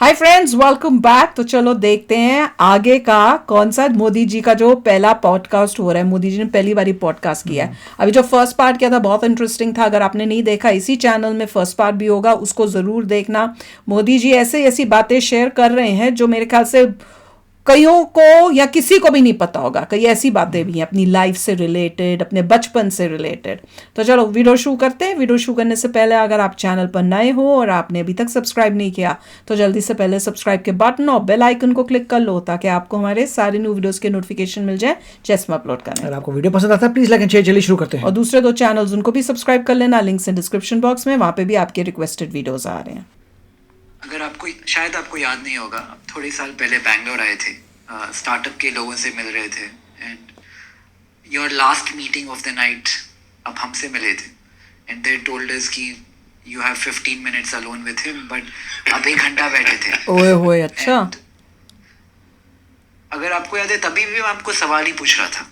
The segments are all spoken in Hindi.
Hi friends, welcome back. तो चलो देखते हैं आगे का कौन सा मोदी जी का जो पहला पॉडकास्ट हो रहा है। मोदी जी ने पहली बारी पॉडकास्ट किया है। अभी जो फर्स्ट पार्ट किया था बहुत इंटरेस्टिंग था। अगर आपने नहीं देखा, इसी चैनल में फर्स्ट पार्ट भी होगा, उसको ज़रूर देखना। मोदी जी ऐसे ऐसी बातें शेयर कर रहे हैं जो मेरे ख्याल से कईयों को या किसी को भी नहीं पता होगा। कई ऐसी बातें भी हैं अपनी लाइफ से रिलेटेड, अपने बचपन से रिलेटेड। तो चलो वीडियो शुरू करते हैं। वीडियो शुरू करने से पहले अगर आप चैनल पर नए हो और आपने अभी तक सब्सक्राइब नहीं किया तो जल्दी से पहले सब्सक्राइब के बटन और बेल आइकन को क्लिक कर लो ताकि आपको हमारे सारे न्यू वीडियोस के नोटिफिकेशन मिल जाए जैसे हम अपलोड करें। अगर आपको वीडियो पसंद आता है प्लीज लाइक एंड शेयर। चलिए शुरू करते हैं। और दूसरे दो चैनल्स उनको भी सब्सक्राइब कर लेना, लिंक्स इन डिस्क्रिप्शन बॉक्स में, वहाँ पे भी आपके रिक्वेस्टेड वीडियोस आ रहे हैं। अगर आपको शायद आपको याद नहीं होगा, आप थोड़े साल पहले बैंगलोर आए थे, स्टार्टअप के लोगों से मिल रहे थे and your last meeting of the night आप हमसे मिले थे एंड दे टोल्ड अस कि you have 15 minutes alone with him, but आप 1 घंटा बैठे थे। ओए होए, अच्छा। And अगर आपको याद है तभी भी मैं आपको सवाल ही पूछ रहा था।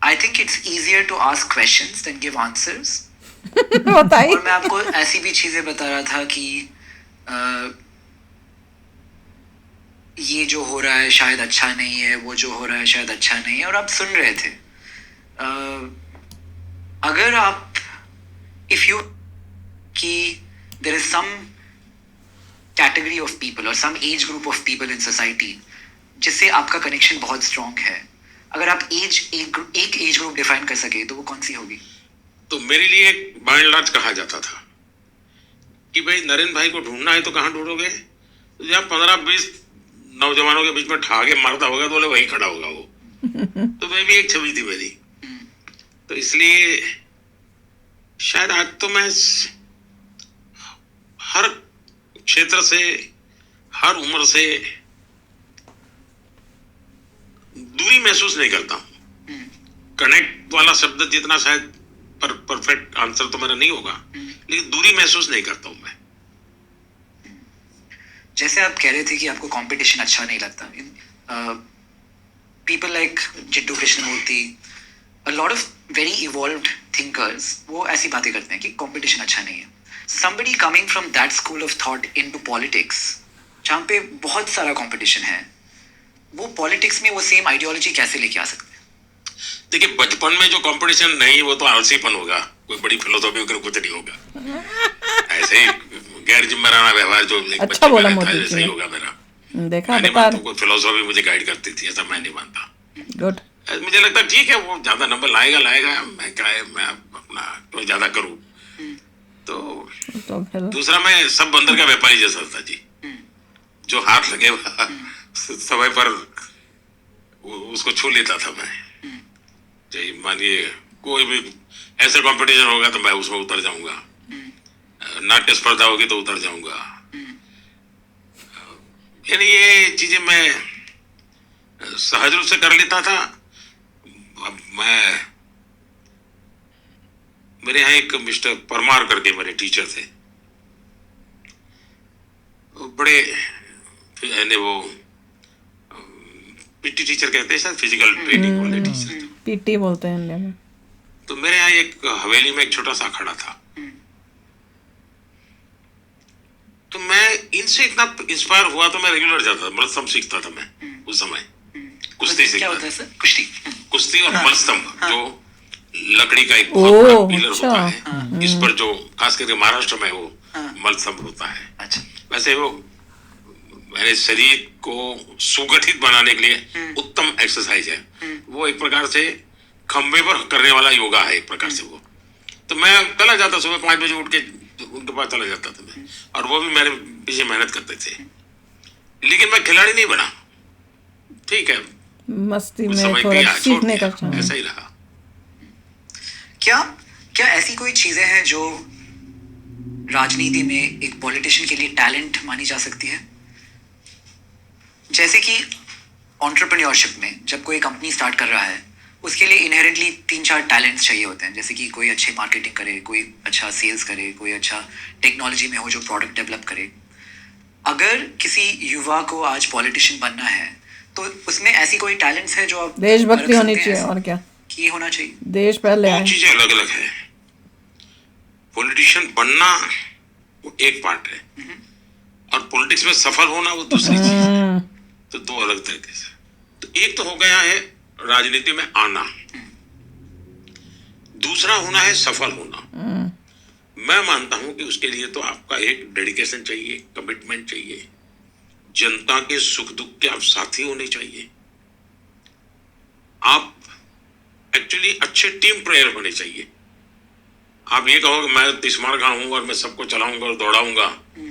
I think it's easier to ask questions then give answers. बताइए। और मैं आपको ऐसी भी चीज़ें बता रहा था कि ये जो हो रहा है शायद अच्छा नहीं है, वो जो हो रहा है शायद अच्छा नहीं है, और आप सुन रहे थे। अगर आप इफ़ यू कि there is some category of people और some age group of people in society जिससे आपका कनेक्शन बहुत स्ट्रॉन्ग है, अगर आप एक एज ग्रुप डिफाइन कर सके तो वो कौन सी होगी? तो मेरे लिए बाय एंड लार्ज कहा जाता था कि भाई नरेंद्र भाई को ढूंढना है तो कहाँ ढूंढोगे? तो जहाँ 15-20 नौजवानों के बीच में ठाके मारता होगा तो बोले वहीं खड़ा होगा वो। तो मैं भी एक छवि थी मेरी। तो इसलिए शायद आज तो मैं हर क्षेत्र से, हर उम्र से दूरी महसूस नहीं करता हूँ। कनेक्ट वाला शब्द जितना शायद परफेक्ट आंसर तो मेरा नहीं होगा, लेकिन दूरी महसूस नहीं करता हूँ मैं। जैसे आप कह रहे थे कि आपको कंपटीशन अच्छा नहीं लगता, people like Jiddu Krishnamurti, a lot of very evolved thinkers, वो ऐसी बातें करते हैं कि कंपटीशन अच्छा नहीं है। Somebody coming from that school of thought into politics, जहाँ पे बहुत सारा कंपटीशन है, वो पॉलिटिक्स में वो सेम आइडियोलॉजी कैसे लेके आ सकते हैं? देखिए, बचपन में जो कंपटीशन नहीं, वो तो आलसीपन होगा, कोई बड़ी फिलोसॉफी वगैरह कुछ नहीं होगा। ऐसे ही गैर जिम्मेदाराना व्यवहार जो अच्छा बोला मोदी जी सही ने। होगा मेरा। देखा, मैं नहीं बता मानता कोई फिलोसॉफी मुझे गाइड करती थी, ऐसा मैं नहीं मानता। गुड। मुझे लगता है ठीक है, वो ज्यादा नंबर लाएगा, मैं क्या है, मैं अपना तो ज्यादा करूँ। तो तो फिर दूसरा, मैं सब बंदर का व्यापारी जैसा था जी। जो हाथ लगे समय पर उसको छू लेता था मैं। जय मानिए कोई भी ऐसे कंपटीशन होगा तो मैं उसमें उतर जाऊंगा, नाट्य स्पर्धा होगी तो उतर जाऊंगा। यानी ये चीजें मैं सहज रूप से कर लेता था। अब मेरे यहाँ एक मिस्टर परमार करके मेरे टीचर थे, बड़े यानी वो पीटी टीचर कहते हैं, शायद फिजिकल ट्रेनिंग वाले टीचर। पीटी बोलते हैं इंडिया में। तो मेरे यहाँ एक हवेली में एक छोटा सा अखाड़ा था। तो मैं इनसे इतना इंस्पायर हुआ तो मैं रेगुलर जाता था, मलस्तंभ सीखता था मैं उस समय। कुश्ती क्या होता सीखता है सर? कुश्ती? कुश्ती और मलस्तंभ, जो लकड़ी का एक ओह, बहुत बड़ा पिलर अच्छा। होता है, इस पर जो खास करके महाराष्ट्र में वो मलस्तंभ होता है। अच्छा। वैसे वो मेरे शरीर को सुगठित बनाने के लिए उत्तम एक्सरसाइज है। वो एक प्रकार से खंबे पर करने वाला योगा है एक प्रकार से वो। तो मैं चला जाता, सुबह 5 बजे उठ के उनके पास चला जाता था मैं, और वो भी मेरे पीछे मेहनत करते थे। लेकिन मैं खिलाड़ी नहीं बना, ठीक है, मस्ती कुछ में समय थोड़ा दिया, छोड़ सीखने का दिया, ऐसा ही रहा। क्या ऐसी कोई चीजें हैं जो राजनीति में एक पॉलिटिशियन के लिए टैलेंट मानी जा सकती है? जैसे कि एंटरप्रेन्योरशिप में जब कोई कंपनी स्टार्ट कर रहा है, उसके लिए इनहेरेंटली 3-4 टैलेंट्स चाहिए होते हैं। जैसे कि कोई अच्छी मार्केटिंग करे, कोई अच्छा सेल्स करे, कोई अच्छा टेक्नोलॉजी में हो जो प्रोडक्ट डेवलप करे। अगर किसी युवा को आज पॉलिटिशियन बनना है तो उसमें ऐसी कोई टैलेंट्स है जो आप देशभक्ति रख होनी सकते हैं चाहिए, ऐसा? और क्या, कि ये होना चाहिए। देश पहले दो आए। चीजें अलग अलग है। पॉलिटिशियन बनना वो एक पार्ट है, और पॉलिटिक्स में सफल होना वो दूसरी चीज है। तो दो अलग तरीके से। तो एक तो हो गया है राजनीति में आना, दूसरा होना है सफल होना। मैं मानता हूं कि उसके लिए तो आपका एक डेडिकेशन चाहिए, कमिटमेंट चाहिए, जनता के सुख दुख के आप साथी होने चाहिए, आप एक्चुअली अच्छे टीम प्लेयर होने चाहिए। आप ये कहो कि मैं तिस्मार खां हूं और मैं सबको चलाऊंगा और दौड़ाऊंगा,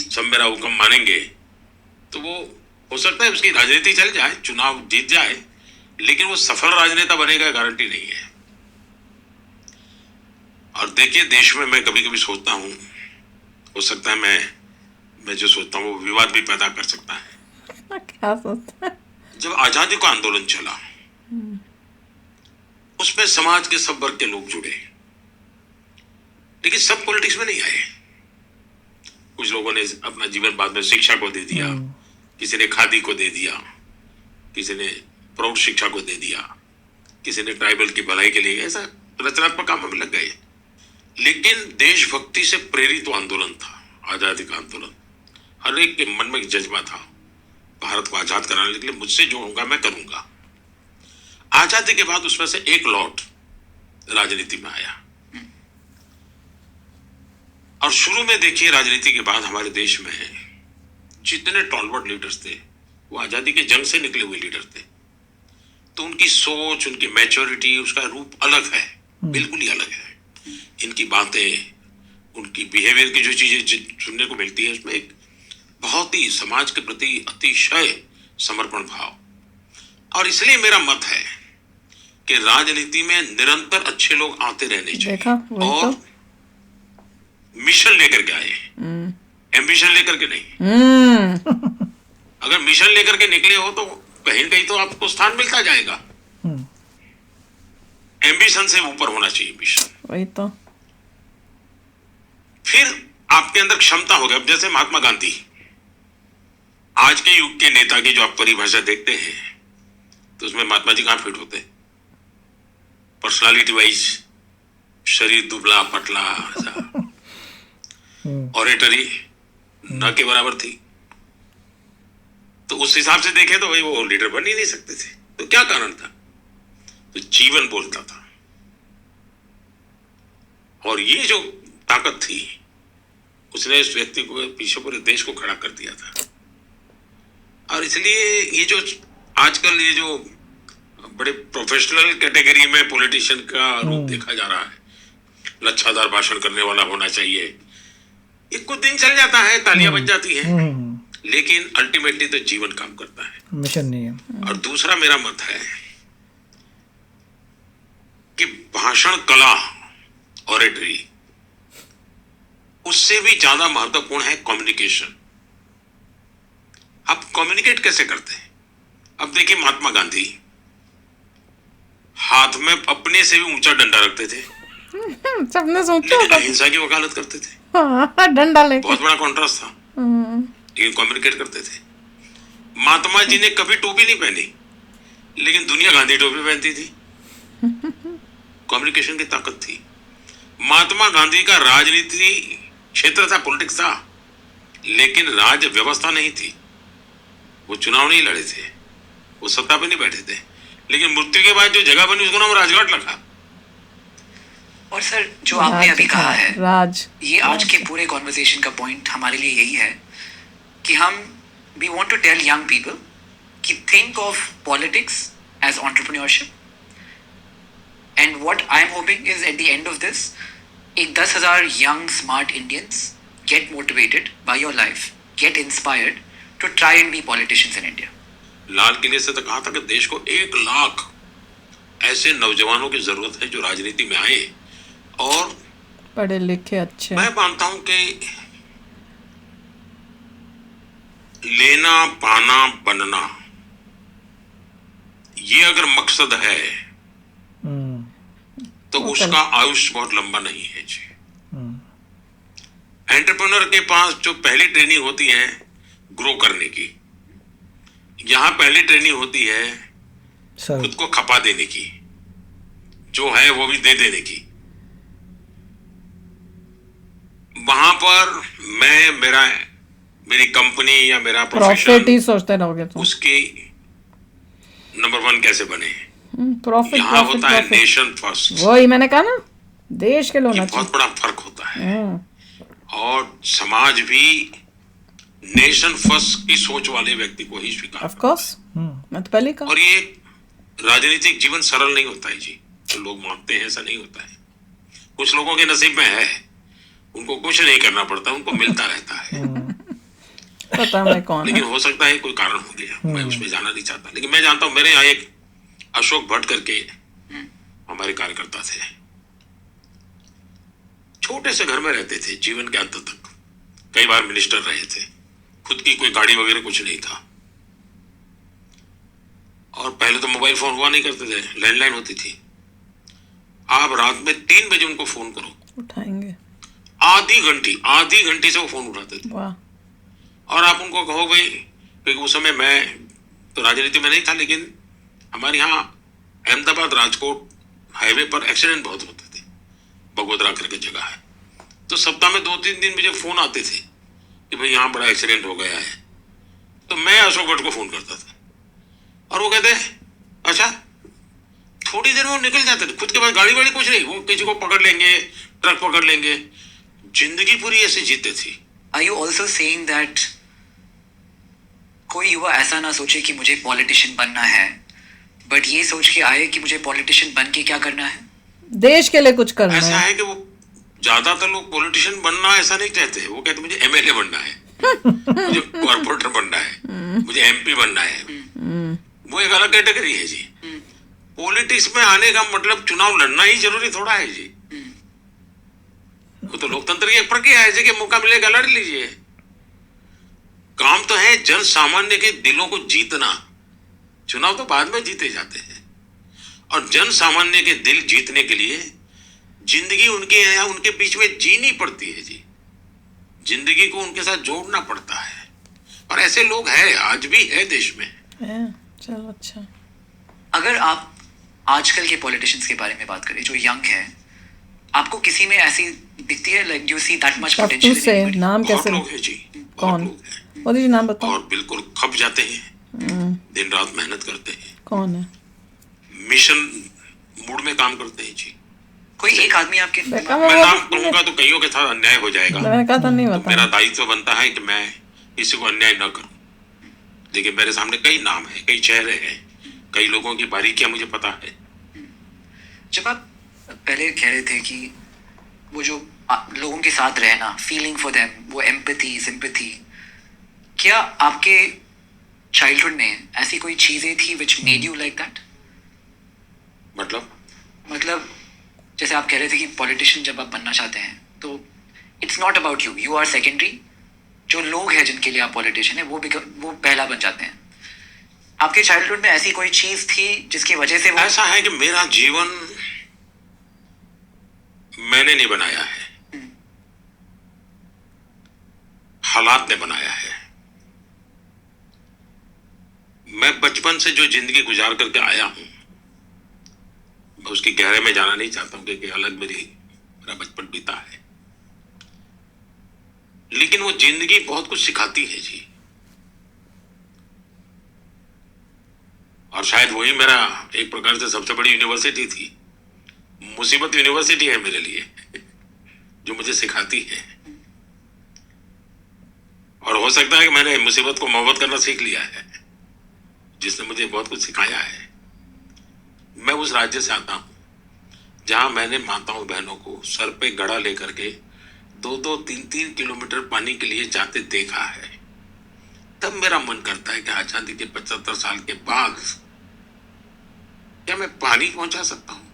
सब मेरा हुक्म मानेंगे, तो वो हो सकता है उसकी राजनीति चल जाए, चुनाव जीत जाए, लेकिन वो सफल राजनेता बनेगा गारंटी नहीं है। और देखिए, देश में मैं कभी कभी सोचता हूं, हो सकता है मैं जो सोचता हूं वो विवाद भी पैदा कर सकता है। क्या सोचता है? जब आजादी का आंदोलन चला, उसमें समाज के सब वर्ग के लोग जुड़े, लेकिन सब पॉलिटिक्स में नहीं आए। कुछ लोगों ने अपना जीवन बाद में शिक्षा को दे दिया, किसी ने खादी को दे दिया, किसी ने प्रौढ़ शिक्षा को दे दिया, किसी ने ट्राइबल की भलाई के लिए, ऐसा रचनात्मक काम में लग गए। लेकिन देशभक्ति से प्रेरित वो आंदोलन था, आजादी का आंदोलन। हर एक के मन में एक जज्बा था, भारत को आजाद कराने के लिए मुझसे जो होगा मैं करूंगा। आजादी के बाद उसमें से एक लॉट राजनीति में आया। और शुरू में देखिए, राजनीति के बाद हमारे देश में जितने टॉलवर्ड लीडर्स थे वो आजादी के जंग से निकले हुए लीडर थे। तो उनकी सोच, उनकी मैच्योरिटी, उसका रूप अलग है, बिल्कुल ही अलग है। इनकी बातें, उनकी बिहेवियर की जो चीजें सुनने को मिलती है, उसमें एक बहुत ही समाज के प्रति अतिशय समर्पण भाव। और इसलिए मेरा मत है कि राजनीति में निरंतर अच्छे लोग आते रहने देखा, चाहिए, वही और तो। मिशन लेकर के आए, एम्बिशन लेकर के नहीं। अगर मिशन लेकर के निकले हो तो कहीं न कहीं तो आपको स्थान मिलता जाएगा। एम्बिशन से ऊपर होना चाहिए मिशन। वही तो। फिर आपके अंदर क्षमता होगी। अब जैसे महात्मा गांधी, आज के युग के नेता की जो आप परिभाषा देखते हैं, तो उसमें महात्मा जी कहां फिट होते? पर्सनालिटी वाइज शरीर दुबला पतला, ऑरेटरी न के बराबर थी। तो उस हिसाब से देखें तो भाई वो लीडर बन ही नहीं सकते थे। तो क्या कारण था? तो जीवन बोलता था। और ये जो ताकत थी, उसने इस व्यक्ति को पीछे पूरे देश को खड़ा कर दिया था। और इसलिए ये जो आजकल ये जो बड़े प्रोफेशनल कैटेगरी में पॉलिटिशियन का रूप देखा जा रहा है, लच्छादार भाषण करने वाला होना चाहिए, ये कुछ दिन चल जाता है, तालियां बज जाती हैं, लेकिन अल्टीमेटली तो जीवन काम करता है, मिशन नहीं है। और दूसरा मेरा मत है कि भाषण कला, ऑरेटरी, उससे भी ज्यादा महत्वपूर्ण है कम्युनिकेशन। आप कम्युनिकेट कैसे करते हैं? अब देखिए, महात्मा गांधी हाथ में अपने से भी ऊंचा डंडा रखते थे, सबने सोचा लेकिन होगा। अहिंसा की वकालत करते थे। हाँ, डंडा लेके। बहुत बड़ा कॉन्ट्रास्ट था, लेकिन कम्युनिकेट करते थे। महात्मा जी ने कभी टोपी नहीं पहनी, लेकिन दुनिया गांधी टोपी पहनती थी। कम्युनिकेशन की ताकत थी। महात्मा गांधी का राजनीति क्षेत्र था, पॉलिटिक्स था, लेकिन राज व्यवस्था नहीं थी। वो चुनाव नहीं लड़े थे, वो सत्ता पे नहीं बैठे थे, लेकिन मृत्यु के बाद जो जगह बनी उसको नाम राजघाट रखा। और सर, जो आपने अभी कहा है, राज, ये आज के पूरे कॉन्वर्सेशन का पॉइंट हमारे लिए यही है कि we want to tell young people कि think of politics as entrepreneurship, and what I am hoping is at the end of this, एक 10,000 young smart Indians get motivated by your life, get inspired to try and be politicians in India. लाल किले से तो कहा था कि देश को 1 लाख ऐसे नौजवानों की जरूरत है जो राजनीति में आए। और पढ़े लिखे अच्छे। मैं मानता हूं कि लेना पाना बनना, ये अगर मकसद है तो उसका आयुष्य बहुत लंबा नहीं है जी। एंटरप्रेन्योर के पास जो पहली ट्रेनिंग होती है ग्रो करने की, यहां पहली ट्रेनिंग होती है खुद को खपा देने की, जो है वो भी दे देने की। वहां पर मेरी कंपनी या मेरा प्रॉफिट प्रोफेशन ही सोचते रहोगे तुम। उसकी नंबर 1 कैसे बने। प्रॉफिट यहाँ प्रॉफिट होता है प्रॉफिट, नेशन फर्स्ट, वही मैंने कहा ना, देश के लिए ये होना चाहिए। बहुत बड़ा फर्क होता है। और समाज भी नेशन फर्स्ट की सोच वाले व्यक्ति को ही स्वीकार ऑफ कोर्स, मैं तो पहले कहा। और ये राजनीतिक जीवन सरल नहीं होता है जी, जो लोग मानते हैं ऐसा नहीं होता है। कुछ लोगों के नसीब में है, उनको कुछ नहीं करना पड़ता, उनको मिलता रहता है। पता मैं कौन लेकिन है। हो सकता है कोई कारण हो गया, मैं उसमें जाना नहीं चाहता। लेकिन मैं जानता हूं, मेरे यहाँ एक अशोक भट्ट करके हमारे कार्यकर्ता थे, छोटे से घर में रहते थे जीवन के अंत तक, कई बार मिनिस्टर रहे थे, खुद की कोई गाड़ी वगैरह कुछ नहीं था। और पहले तो मोबाइल फोन हुआ नहीं करते थे, लैंडलाइन होती थी। आप रात में 3 बजे उनको फोन करो, उठाएंगे। आधी घंटी से वो फोन उठाते थे। वाह। और आप उनको कहो भाई, क्योंकि उस समय मैं तो राजनीति में नहीं था, लेकिन हमारे यहाँ अहमदाबाद राजकोट हाईवे पर एक्सीडेंट बहुत होते थे, बगोदरा करके जगह है। तो सप्ताह में 2-3 दिन मुझे फोन आते थे कि भाई यहाँ बड़ा एक्सीडेंट हो गया है। तो मैं अशोक भट्ट को फोन करता था और वो कहते अच्छा, थोड़ी देर में वो निकल जाते थे, खुद के पास गाड़ी वाड़ी कुछ नहीं, वो किसी को पकड़ लेंगे, ट्रक पकड़ लेंगे। जिंदगी पूरी ऐसे जीते थी। Are you also saying that कोई युवा ऐसा ना सोचे कि मुझे पॉलिटिशियन बनना है, बट ये सोच के आए कि मुझे पॉलिटिशियन बन के क्या करना है? देश के लिए कुछ करना ऐसा है। है कि वो ज्यादातर लोग पॉलिटिशियन बनना ऐसा नहीं कहते, वो कहते मुझे एमएलए बनना है, मुझे कॉर्पोरेटर बनना है, मुझे एमपी बनना है। वो एक अलग कैटेगरी है जी। पॉलिटिक्स में आने का मतलब चुनाव लड़ना ही जरूरी थोड़ा है जी। वो तो लोकतंत्र की एक प्रक्रिया है जी, कि मौका मिलेगा लड़ लीजिए। काम तो है जन सामान्य के दिलों को जीतना, चुनाव तो बाद में जीते जाते हैं। और जन सामान्य के दिल जीतने के लिए जिंदगी उनके या उनके बीच में जीनी पड़ती है जी, जिंदगी को उनके साथ जोड़ना पड़ता है। और ऐसे लोग हैं, आज भी है देश में। चलो अच्छा। अगर आप आजकल के पॉलिटिशियंस के बारे में बात करें जो यंग है, आपको किसी में ऐसी दिखती है, like do see that much tough to potential से, इन एनीबॉडी? नाम बहुत कैसे? लोग हैं जी, बहुत कौन? लोग हैं मोदी जी नाम बताओ। और बिल्कुल खप जाते हैं, दिन रात मेहनत करते हैं, कौन है? मिशन मूड में काम करते हैं जी। कोई एक आदमी आपके देखा मैं मैं नाम कहूंगा तो कईयों के साथ अन्याय हो जाएगा। मैंने कहा था नहीं तो बता। मेरा दायित्व बनता है कि मैं किसी को अन्याय न करूं। देखिए मेरे सामने कई नाम है, कई चेहरे हैं, कई लोगों की बारीकियां मुझे पता है। जब आप पहले कह रहे थे कि वो जो लोगों के साथ रहना, फीलिंग फॉर देम, वो एम्पैथी, सिंपैथी, क्या आपके चाइल्डहुड में ऐसी कोई चीजें थी which made you like that? मतलब जैसे आप कह रहे थे कि पॉलिटिशियन जब आप बनना चाहते हैं तो it's not about you, you are secondary. जो लोग हैं जिनके लिए आप पॉलिटिशियन है वो पहला बन जाते हैं। आपके चाइल्डहुड में ऐसी कोई चीज थी जिसकी वजह से वो ऐसा है कि मेरा जीवन मैंने नहीं बनाया है, हालात ने बनाया है। मैं बचपन से जो जिंदगी गुजार करके आया हूं, मैं उसकी गहरे में जाना नहीं चाहता हूं, क्योंकि अलग मेरा बचपन बीता है। लेकिन वो जिंदगी बहुत कुछ सिखाती है जी। और शायद वही मेरा एक प्रकार से सबसे बड़ी यूनिवर्सिटी थी। मुसीबत यूनिवर्सिटी है मेरे लिए, जो मुझे सिखाती है। और हो सकता है कि मैंने मुसीबत को मोहब्बत करना सीख लिया है, जिसने मुझे बहुत कुछ सिखाया है। मैं उस राज्य से आता हूं जहां मैंने माताओं बहनों को सर पे घड़ा लेकर के 2-2, 3-3 किलोमीटर पानी के लिए जाते देखा है। तब मेरा मन करता है कि आजादी के 75 साल के बाद क्या मैं पानी पहुंचा सकता हूं?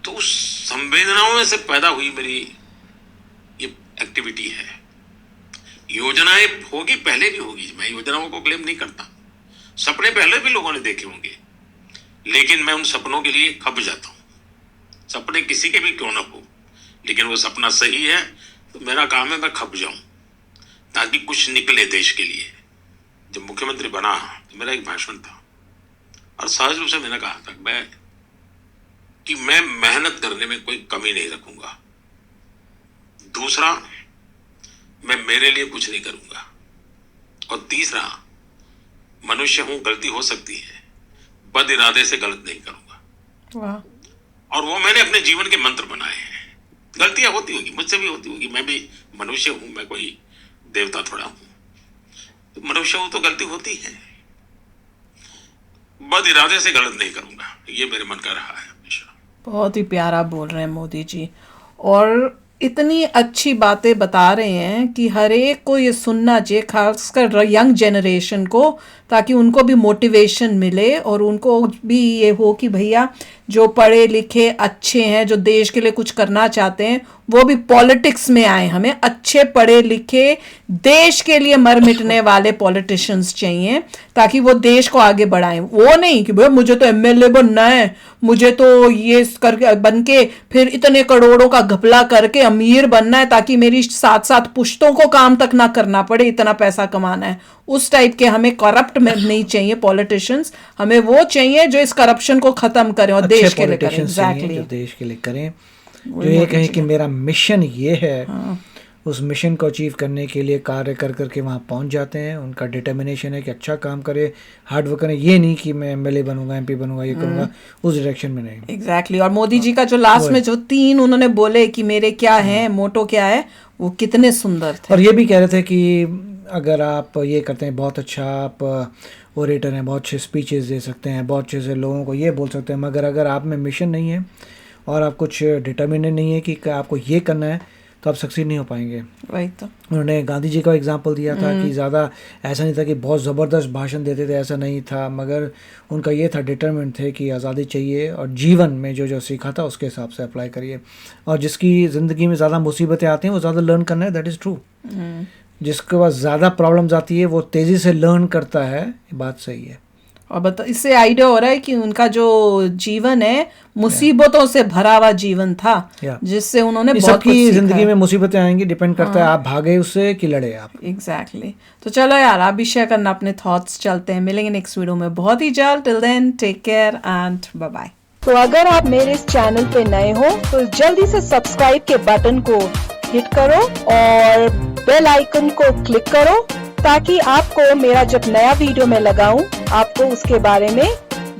तो उस संवेदनाओं में से पैदा हुई मेरी ये एक्टिविटी है। योजनाएं होगी, पहले भी होगी, मैं योजनाओं को क्लेम नहीं करता। सपने पहले भी लोगों ने देखे होंगे, लेकिन मैं उन सपनों के लिए खप जाता हूं। सपने किसी के भी क्यों ना हो, लेकिन वो सपना सही है तो मेरा काम है मैं खप जाऊं, ताकि कुछ निकले देश के लिए। जब मुख्यमंत्री बना तो मेरा एक भाषण था और सहज रूप से मैंने कहा था कि मैं मेहनत करने में कोई कमी नहीं रखूंगा। दूसरा, मैं मेरे लिए कुछ नहीं करूंगा। और तीसरा, मनुष्य हूं, गलती हो सकती है, बद इरादे से गलत नहीं करूंगा। वाह। और वो मैंने अपने जीवन के मंत्र बनाए हैं। गलतियां होती होगी, मुझसे भी होती होगी, मैं भी मनुष्य हूं, मैं कोई देवता थोड़ा हूं, तो मनुष्य हूं तो गलती होती है। बद इरादे से गलत नहीं करूंगा, ये मेरे मन का रहा है हमेशा। बहुत ही प्यारा बोल रहे हैं मोदी जी, और इतनी अच्छी बातें बता रहे हैं कि हर एक को ये सुनना चाहिए, खासकर यंग जनरेशन को, ताकि उनको भी मोटिवेशन मिले और उनको भी ये हो कि भैया जो पढ़े लिखे अच्छे हैं, जो देश के लिए कुछ करना चाहते हैं, वो भी पॉलिटिक्स में आए। हमें अच्छे पढ़े लिखे देश के लिए मर मिटने वाले पॉलिटिशियंस चाहिए, ताकि वो देश को आगे बढ़ाएं। वो नहीं कि भैया मुझे तो एमएलए बनना है, मुझे तो ये करके बन के फिर इतने करोड़ों का घपला करके अमीर बनना है, ताकि मेरी 7-7 पुश्तों को काम तक ना करना पड़े, इतना पैसा कमाना है। उस टाइप के हमें करप्ट में नहीं चाहिए पॉलिटिशियंस, हमें वो चाहिए जो इस करप्शन को खत्म करें और देश के लिए करें। एग्जैक्टली, जो देश के लिए करें, जो ये कहें कि मेरा मिशन ये है, उस मिशन को अचीव करने के लिए कार्य कर करके वहाँ पहुँच जाते हैं। उनका डिटर्मिनेशन है कि अच्छा काम करे, हार्ड वर्क करें। ये नहीं कि मैं एमएलए बनूंगा, एमपी बनूंगा, ये करूंगा, उस डायरेक्शन में नहीं। एग्जैक्टली। और मोदी जी का जो लास्ट में जो 3 उन्होंने बोले कि मेरे क्या है, मोटो क्या है, वो कितने सुंदर थे। और ये भी कह रहे थे कि अगर आप ये करते हैं, बहुत अच्छा आप ओरेटर हैं, बहुत अच्छे स्पीचेस दे सकते हैं, बहुत अच्छे से लोगों को ये बोल सकते हैं, मगर अगर आप में मिशन नहीं है और आप कुछ डिटर्मिनेट नहीं है कि आपको ये करना है, तो आप सक्सीड नहीं हो पाएंगे। वही तो उन्होंने गांधी जी का एग्जांपल दिया था कि ज़्यादा ऐसा नहीं था कि बहुत ज़बरदस्त भाषण देते थे, ऐसा नहीं था, मगर उनका ये था, डिटरमिनेट थे कि आज़ादी चाहिए और जीवन में जो जो सीखा था उसके हिसाब से अप्लाई करिए। और जिसकी ज़िंदगी में ज़्यादा मुसीबतें आती हैं वो ज़्यादा लर्न करना है, दैट इज़ ट्रू। जिसके पास ज़्यादा प्रॉब्लम्स आती है वो तेज़ी से लर्न करता है, ये बात सही है। और बता, इससे आइडिया हो रहा है कि उनका जो जीवन है मुसीबतों से भरा हुआ जीवन था, जिससे उन्होंने बहुत कुछ सबकी सीखा जिंदगी है। में मुसीबतें आएंगी, डिपेंड करता है आप भागे उससे कि लड़े आप। एग्जैक्टली। तो चलो यार, आप भी शेयर करना अपने थॉट्स। चलते हैं, मिलेंगे नेक्स्ट वीडियो में बहुत ही जल्द। Till then take care and bye bye. तो अगर आप मेरे इस चैनल पे नए हो तो जल्दी से सब्सक्राइब के बटन को हिट करो और बेल आइकन को क्लिक करो, ताकि आपको मेरा जब नया वीडियो मैं लगाऊं, आपको उसके बारे में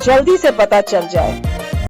जल्दी से पता चल जाए।